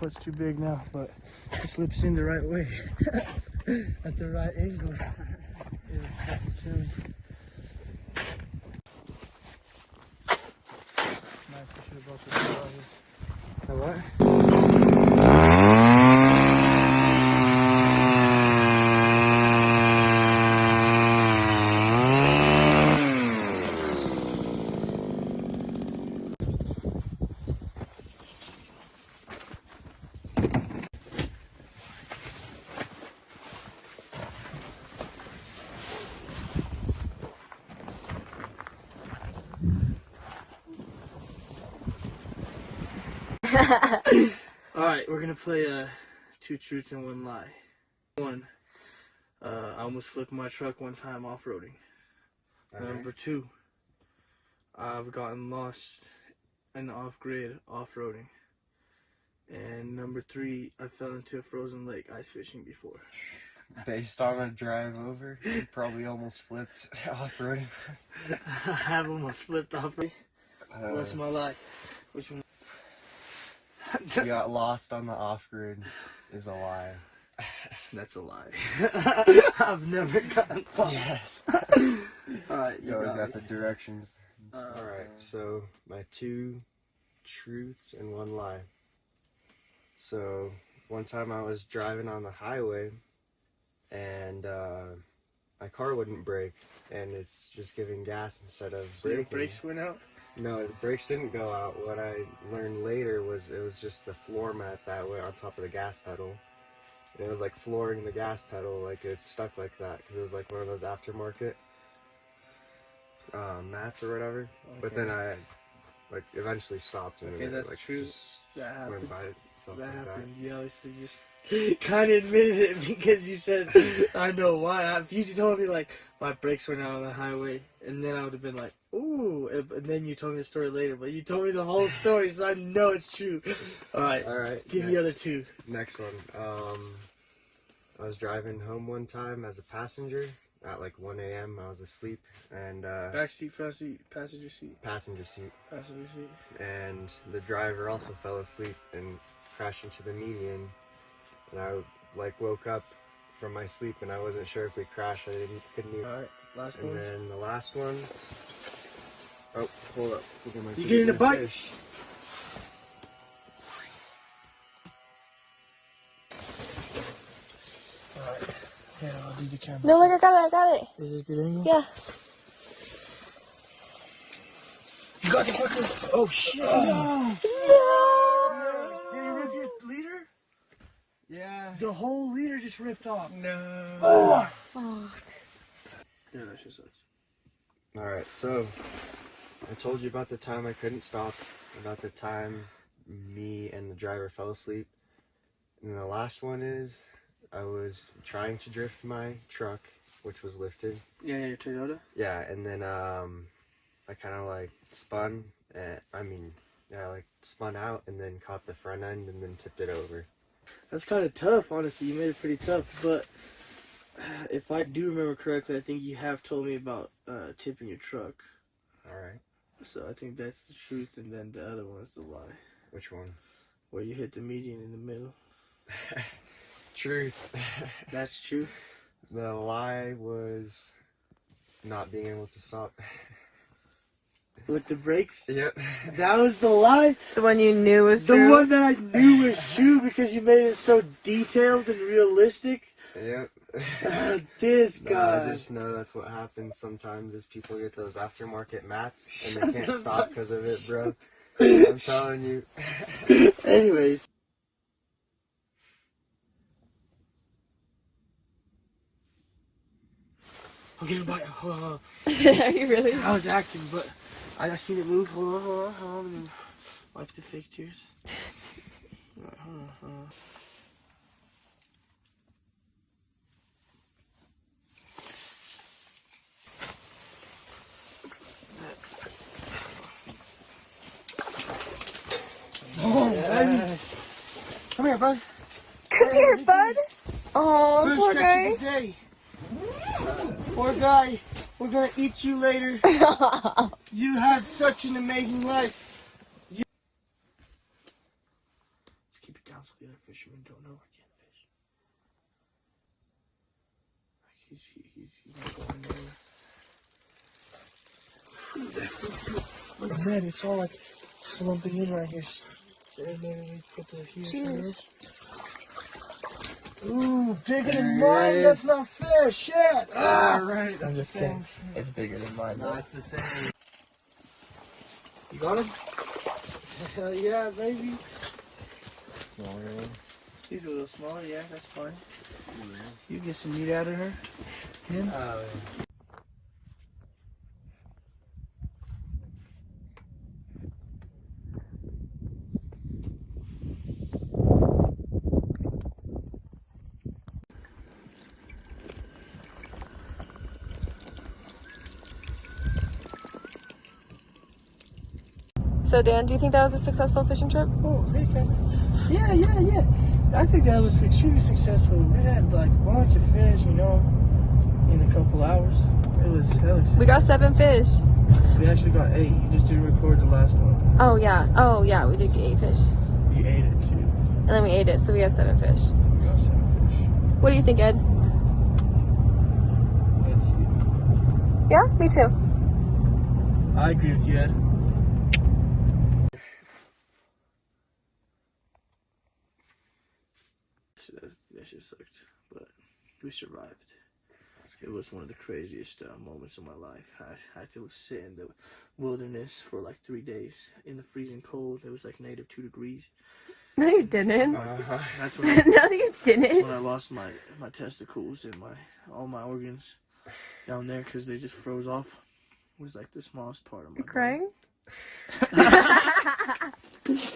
Foot's too big now, but it slips in the right way at the right angle. It's fucking silly. Nice, I should have brought the door. What? Alright, we're gonna play two truths and one lie. One, I almost flipped my truck one time off-roading. Number two, I've gotten lost and off-grid off-roading. And number three, I fell into a frozen lake ice fishing before. Based on a drive over, you probably almost flipped off-roading. I have almost flipped off-roading. What's my lie? Which one? You got lost on the off-grid is a lie. That's a lie. I've never gotten lost. Yes. Alright, you always got the directions. Alright, so my two truths and one lie. So, one time I was driving on the highway and my car wouldn't brake and it's just giving gas instead of braking. So your brakes went out? No, the brakes didn't go out. What I learned later was it was just the floor mat that went on top of the gas pedal. And it was like flooring the gas pedal, like it's stuck like that, because it was like one of those aftermarket mats or whatever. Okay. But then I like eventually stopped and it that's like true. just That happened. went by itself. That like happened. You obviously just kind of admitted it because you said, I know why. If you told me, like, my brakes went out on the highway, and then I would have been like, ooh, and then you told me the story later, but you told me the whole story, so I know it's true. Alright, give me the other two. Next one. I was driving home one time as a passenger at like 1 a.m. I was asleep, and back seat, front seat, passenger seat? Passenger seat. Passenger seat. And the driver also fell asleep and crashed into the median. And I like woke up from my sleep and I wasn't sure if we crashed. Couldn't even. Alright, last one. And then the last one. Oh, hold up. You getting a bite? Alright, here, I'll do the camera. No, look, I got it. Is this good angle? Yeah. You got the fucking. Oh shit! No! Did you rip your leader? Yeah. The whole leader just ripped off. No. Oh. Fuck. Yeah, that shit sucks. Alright, so I told you about the time I couldn't stop, about the time me and the driver fell asleep. And the last one is I was trying to drift my truck, which was lifted. Yeah, your Toyota? Yeah, and then I kind of like spun, like spun out and then caught the front end and then tipped it over. That's kind of tough, honestly. You made it pretty tough, but if I do remember correctly, I think you have told me about tipping your truck. Alright. So I think that's the truth, and then the other one is the lie. Which one? Where you hit the median in the middle. Truth. That's true? The lie was not being able to stop. With the brakes? Yep. That was the lie? The one you knew was the true? The one that I knew was true because you made it so detailed and realistic? Yep. This guy. I just know that's what happens sometimes is people get those aftermarket mats and they can't stop because of it, bro. I'm telling you. Anyways. I'm getting a bite. Are you really? I was acting, but I seen it move. Hold on. And then wipe the fake tears. Alright, hold on. Oh, baby. Come here, bud. Come here, bud. Oh, First poor stretch guy. of the day. Poor guy. We're gonna eat you later. You had such an amazing life. Let's keep it down. The other fishermen don't know I can't fish. He's not going nowhere. Look at that, it's all like slumping in right here. And then we put the here. Ooh, bigger than mine. That's not fair. Shit. Alright. I'm just kidding. It's bigger than mine. No, it's the same. You got him? Hell yeah, baby. Smaller one. He's a little smaller, yeah, that's fine. You get some meat out of her. Him? Yeah. So, Dan, do you think that was a successful fishing trip? Oh, hey, guys. Yeah. I think that was extremely successful. We had like a bunch of fish, in a couple hours. It was hella successful. We got 7 fish. We actually got 8. You just didn't record the last one. Oh, yeah, we did get 8 fish. You ate it too. And then we ate it, so we have 7 fish. We got 7 fish. What do you think, Ed? Let's see. Yeah, me too. I agree with you, Ed. That shit sucked, but we survived. It was one of the craziest moments of my life. I had to sit in the wilderness for like 3 days in the freezing cold. It was like -2 degrees. No, you didn't. That's when I, No, you that's didn't. when I lost my testicles and all my organs down there because they just froze off. It was like the smallest part of my You crying? body.